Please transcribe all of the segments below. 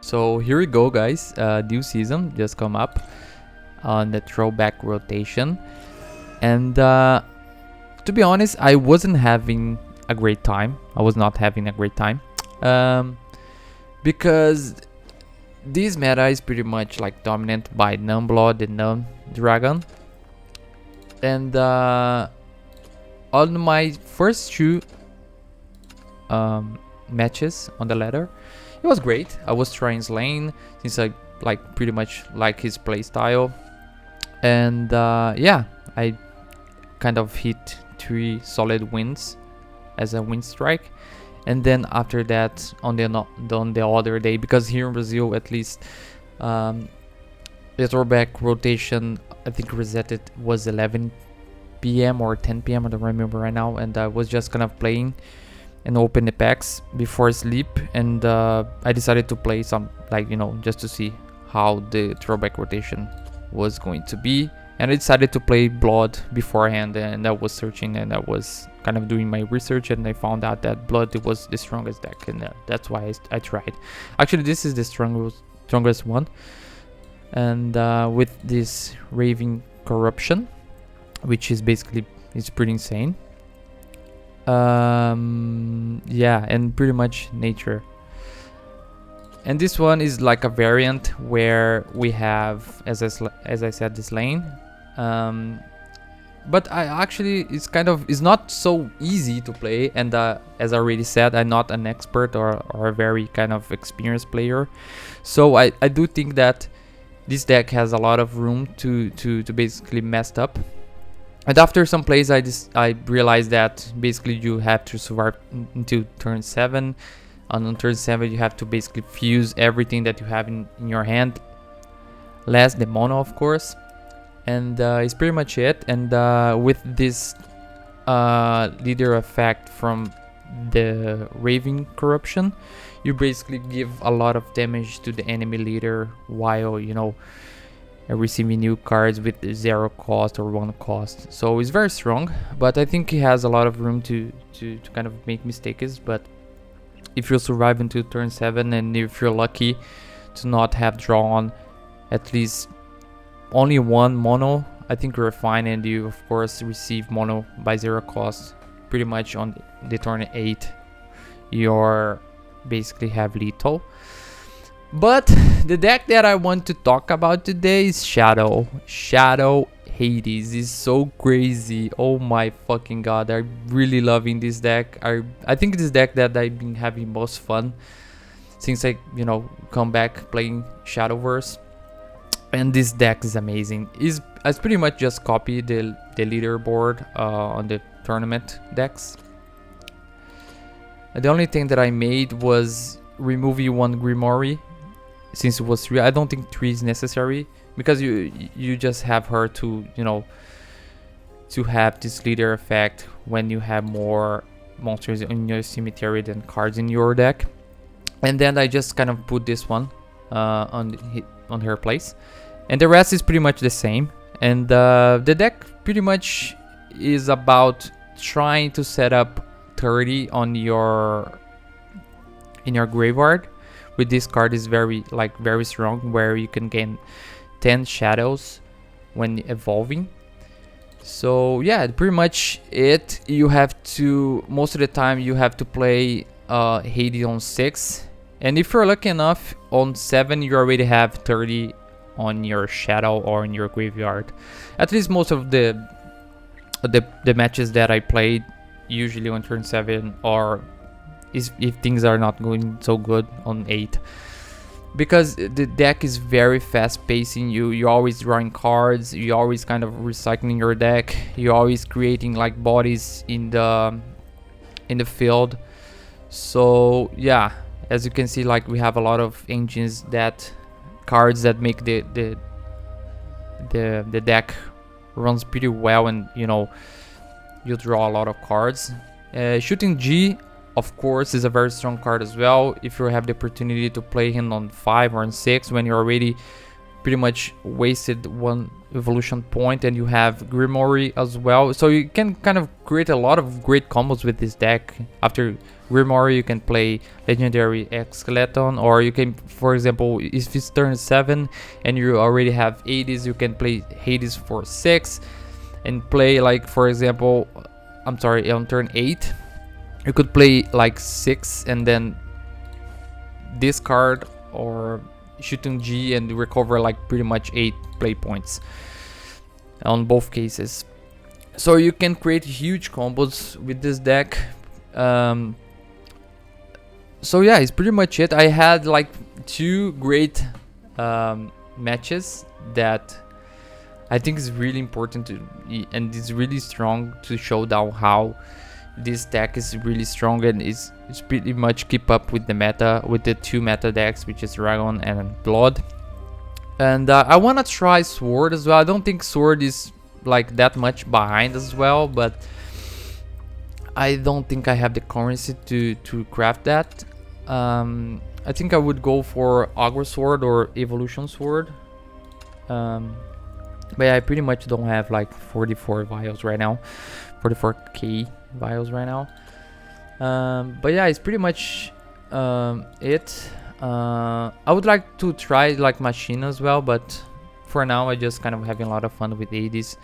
So here we go, guys. New season just come up on the throwback rotation, and to be honest, I wasn't having a great time. I was not having a great time, because this meta is pretty much like dominant by Numblood and Nun-Dragon, and on my first two matches on the ladder, it was great. I was trying his lane since I pretty much like his playstyle, and yeah, I kind of hit 3 solid wins as a win streak. And then after that, on the other day, because here in Brazil at least, the throwback rotation I think resetted was 11 p.m. or 10 p.m. I don't remember right now, and I was just kind of playing and open the packs before sleep, and I decided to play some, just to see how the throwback rotation was going to be. And I decided to play Blood beforehand, and I was searching and I was kind of doing my research, and I found out that Blood was the strongest deck, and that's why I tried. Actually, this is the strongest one, and with this Raving Corruption, which is basically, it's pretty insane. Yeah, and pretty much nature. And this one is like a variant where we have, as I said, this lane. But it's not so easy to play, and as I already said, I'm not an expert or a very kind of experienced player, so I do think that this deck has a lot of room to basically mess up. And after some plays, I realized that basically you have to survive until turn 7. On turn 7 you have to basically fuse everything that you have in your hand, less the mono of course, and it's pretty much it. And with this leader effect from the Raving Corruption, you basically give a lot of damage to the enemy leader while receiving new cards with 0 cost or 1 cost. So it's very strong, but I think he has a lot of room to kind of make mistakes. But if you survive until turn 7, and if you're lucky to not have drawn at least only 1 mono, I think you're fine, and you of course receive mono by 0 cost. Pretty much on the turn 8 you're basically have lethal. But the deck that I want to talk about today is Shadow Hades. Is so crazy. Oh my fucking god, I'm really loving this deck. I think this deck that I've been having most fun since I come back playing Shadowverse, and this deck is amazing. I pretty much just copy the leaderboard on the tournament decks. The only thing that I made was removing 1 Grimoire, since it was 3. I don't think 3 is necessary, because you just have her to to have this leader effect when you have more monsters in your cemetery than cards in your deck. And then I just kind of put this one on her place, and the rest is pretty much the same. And the deck pretty much is about trying to set up 30 on in your graveyard. With this card is very strong, where you can gain 10 shadows when evolving. So yeah, pretty much it. You have to, most of the time you have to play Hades on 6, and if you're lucky enough on 7 you already have 30 on your shadow or in your graveyard. At least most of the matches that I played, usually on turn 7, or if things are not going so good on 8, because the deck is very fast pacing. You're always drawing cards, you're always kind of recycling your deck, you're always creating like bodies in the field. So yeah, as you can see, like we have a lot of engines, that cards that make the deck runs pretty well, and you draw a lot of cards. Shooting G, of course, is a very strong card as well. If you have the opportunity to play him on 5 or on 6, when you're already pretty much wasted one evolution point, and you have Grimoire as well, so you can kind of create a lot of great combos with this deck. After Grimoire you can play Legendary Skeleton, or you can, for example, if it's turn 7 and you already have Hades, you can play Hades for 6 and play, like, for example, I'm sorry, on turn 8 you could play like 6 and then discard or shooting G and recover like pretty much 8 play points on both cases. So you can create huge combos with this deck. So yeah, it's pretty much it. I had like 2 great matches that I think is really important to, and it's really strong to show down how this deck is really strong and it's pretty much keep up with the meta, with the 2 meta decks, which is Dragon and Blood. And I want to try Sword as well. I don't think Sword is like that much behind as well, but I don't think I have the currency to craft that. I think I would go for Agra Sword or Evolution Sword. But yeah, I pretty much don't have like 44 vials right now, 44k vials right now. But yeah, it's pretty much it. I would like to try like Machine as well, but for now I just kind of having a lot of fun with 80s.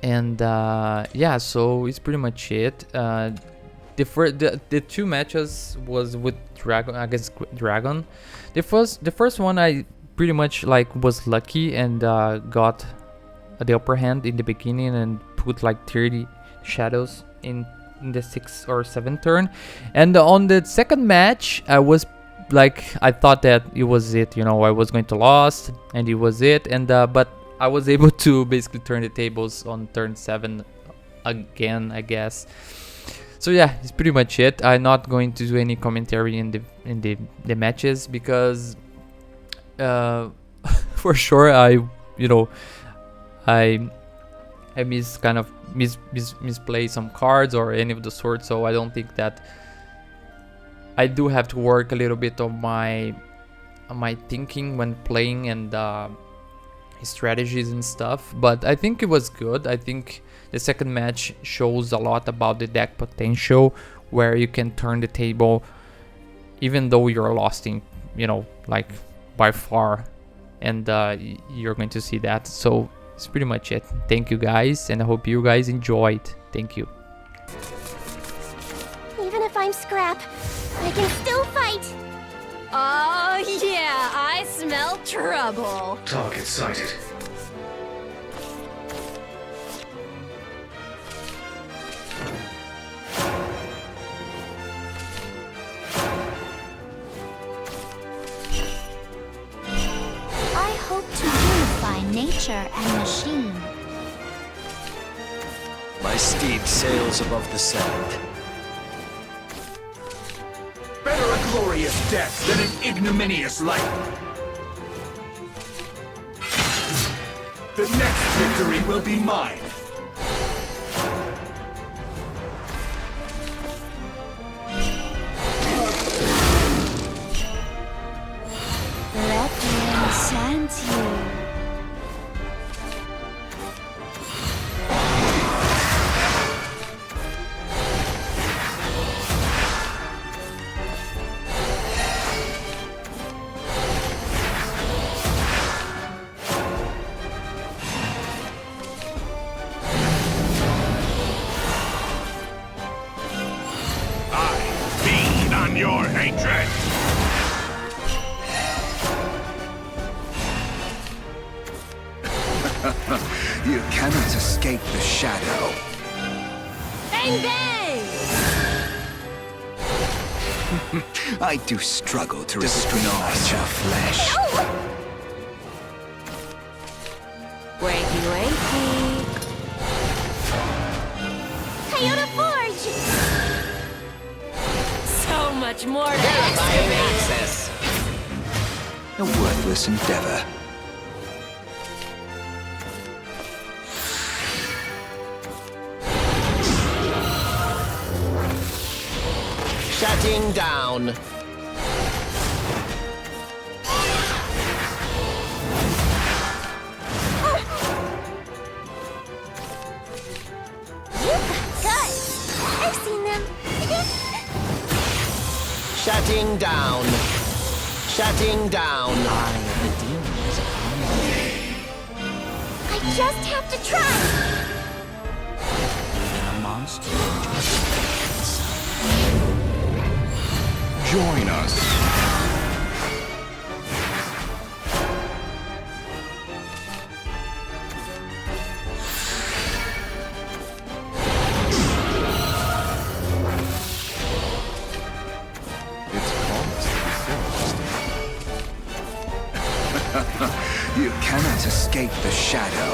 And yeah, so it's pretty much it. The 2 matches was with Dragon, against Dragon. The first one I pretty much like was lucky and got the upper hand in the beginning and put like 30 shadows in the 6th or 7th turn. And on the second match I was like, I thought that it was it, you know, I was going to lose and it was it. And but I was able to basically turn the tables on turn 7 again, I guess. So yeah, it's pretty much it. I'm not going to do any commentary in the matches because for sure I misplay some cards or any of the sort. So I don't think that I do have to work a little bit on my thinking when playing and strategies and stuff. But I think it was good. I think the second match shows a lot about the deck potential, where you can turn the table even though you're lost in, you know, like by far, and you're going to see that. So it's pretty much it. Thank you guys, and I hope you guys enjoyed. Thank you. Even if I'm scrap, I can still fight. Oh yeah, I smell trouble. Target sighted. I hope to unify nature and machine. My steed sails above the sand. Better a glorious death than an ignominious life. The next victory will be mine. Let me enchant you. Your hatred! You cannot escape the shadow. Bang bang! I do struggle to restrain your flesh. Wakey wakey. Toyota Forge! So much more to excavate. A worthless endeavor. Shutting down. down. Shutting down. Eye of the demon is upon you. I just have to try. A monster enjoys its Join us. It's promised before. You cannot escape the shadow.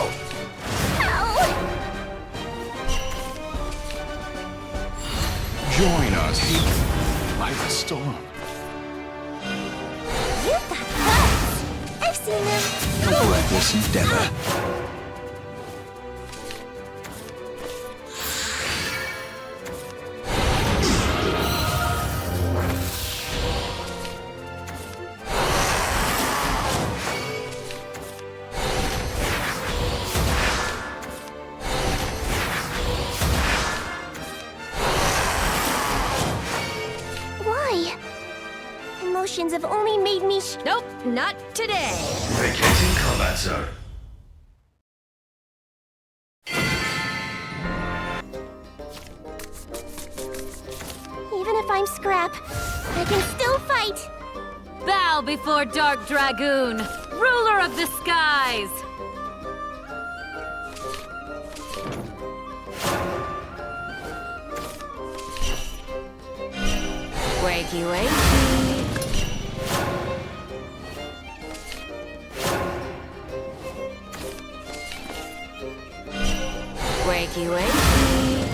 Join us. By the storm. You've got guts. I've seen them. A worthless endeavor. Why? Emotions have only made me Nope, not today. Vacating combat zone. Even if I'm scrap, I can still fight. Bow before Dark Dragoon, ruler of the skies. Wakey, wakey. Wakey, wakey.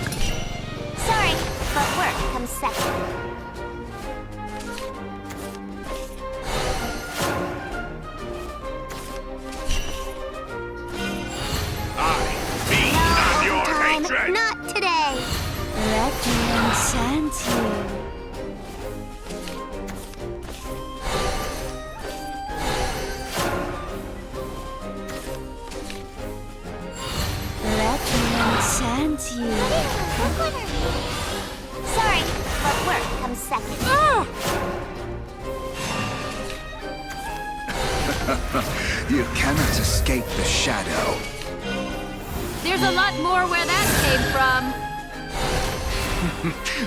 Sorry, but work comes second. Your Time, hatred. not today. Let me enchant you. Let me enchant you. Sorry, but work comes second. You cannot escape the shadow. There's a lot more where that came from.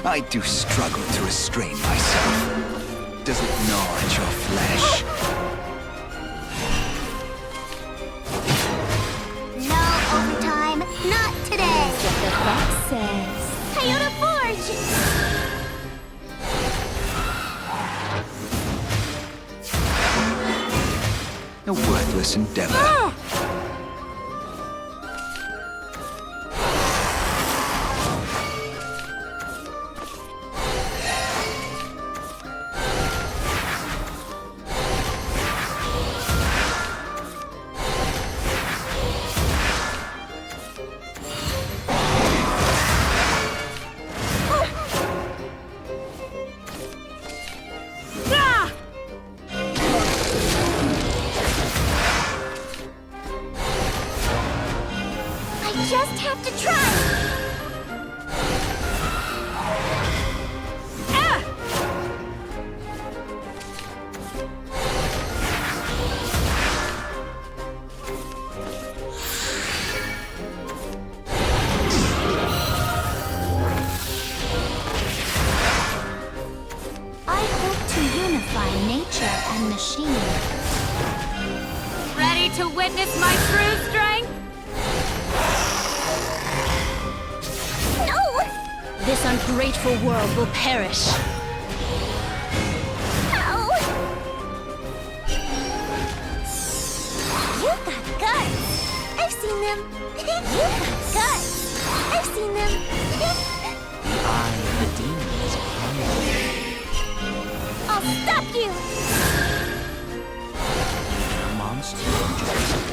I do struggle to restrain myself. Does it gnaw at your flesh? No overtime, not today. What the fox says. Iota Forge! A worthless endeavor. I just have to try. I hope to unify nature and machine. Ready to witness my true strength? No! This ungrateful world will perish. Ow! You've got guts. I've seen them. You've got guts. I've seen them. The eye of the demon is upon you. I'll stop you. A monster enjoys its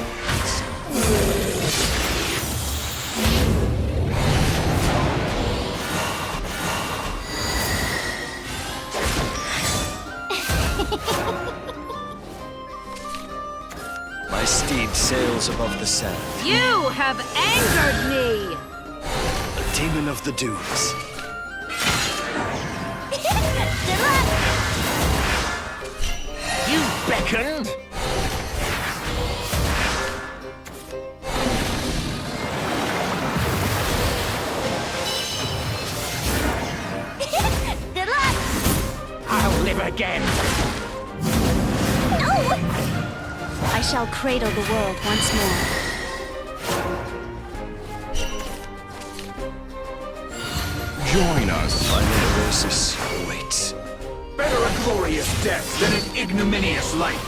My steed sails above the sand. You have angered me. A demon of the dunes. Good luck. beckoned. Good luck! I'll live again. No! I shall cradle the world once more. Join us. My neurosis awaits. Better a glorious death than an ignominious life.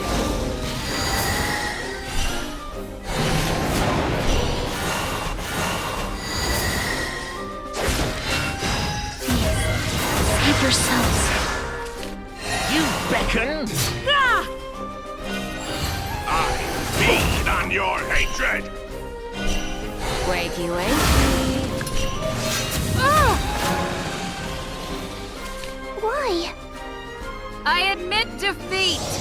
Save yourselves. You beckoned. I feed on your hatred. Wakey, wakey. Why? I admit defeat.